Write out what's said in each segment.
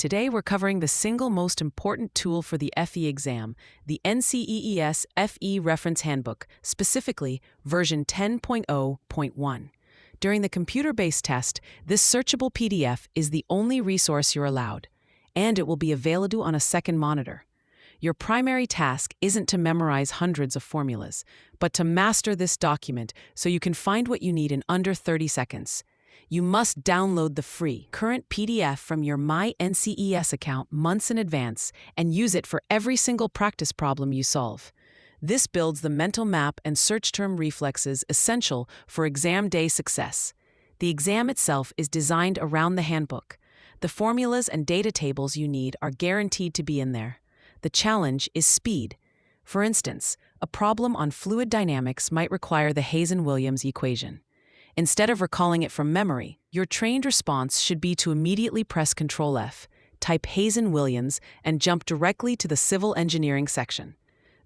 Today we're covering the single most important tool for the FE exam, the NCEES FE Reference Handbook, specifically version 10.0.1. During the computer-based test, this searchable PDF is the only resource you're allowed, and it will be available on a second monitor. Your primary task isn't to memorize hundreds of formulas, but to master this document so you can find what you need in under 30 seconds. You must download the free current PDF from your My NCEES account months in advance and use it for every single practice problem you solve. This builds the mental map and search term reflexes essential for exam day success. The exam itself is designed around the handbook. The formulas and data tables you need are guaranteed to be in there. The challenge is speed. For instance, a problem on fluid dynamics might require the Hazen-Williams equation. Instead of recalling it from memory, your trained response should be to immediately press Ctrl+F, type Hazen-Williams, and jump directly to the civil engineering section.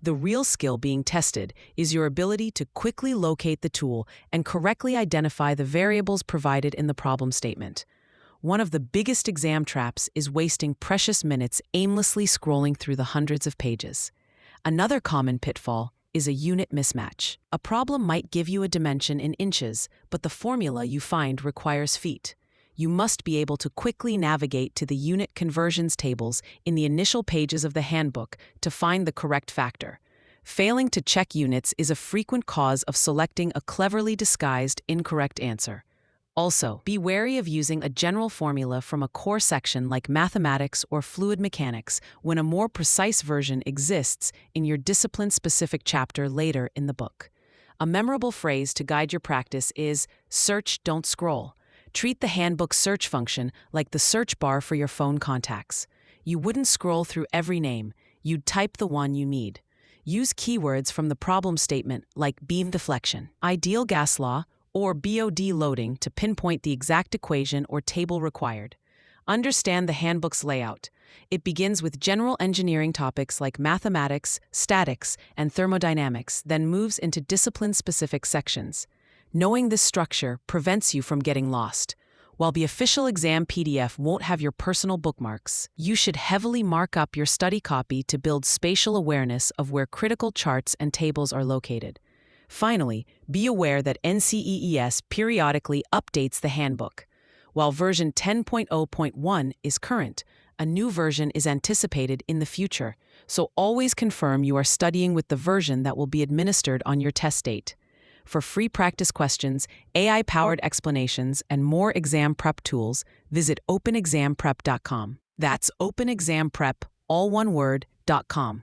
The real skill being tested is your ability to quickly locate the tool and correctly identify the variables provided in the problem statement. One of the biggest exam traps is wasting precious minutes aimlessly scrolling through the hundreds of pages. Another common pitfall is a unit mismatch. A problem might give you a dimension in inches, but the formula you find requires feet. You must be able to quickly navigate to the unit conversions tables in the initial pages of the handbook to find the correct factor. Failing to check units is a frequent cause of selecting a cleverly disguised incorrect answer. Also, be wary of using a general formula from a core section like mathematics or fluid mechanics when a more precise version exists in your discipline-specific chapter later in the book. A memorable phrase to guide your practice is, "Search, don't scroll." Treat the handbook search function like the search bar for your phone contacts. You wouldn't scroll through every name, you'd type the one you need. Use keywords from the problem statement like beam deflection, ideal gas law, or BOD loading to pinpoint the exact equation or table required. Understand the handbook's layout. It begins with general engineering topics like mathematics, statics, and thermodynamics, then moves into discipline-specific sections. Knowing this structure prevents you from getting lost. While the official exam PDF won't have your personal bookmarks, you should heavily mark up your study copy to build spatial awareness of where critical charts and tables are located. Finally, be aware that NCEES periodically updates the handbook. While version 10.0.1 is current, a new version is anticipated in the future, so always confirm you are studying with the version that will be administered on your test date. For free practice questions, AI-powered explanations, and more exam prep tools, visit openexamprep.com. That's openexamprep, all one word, .com.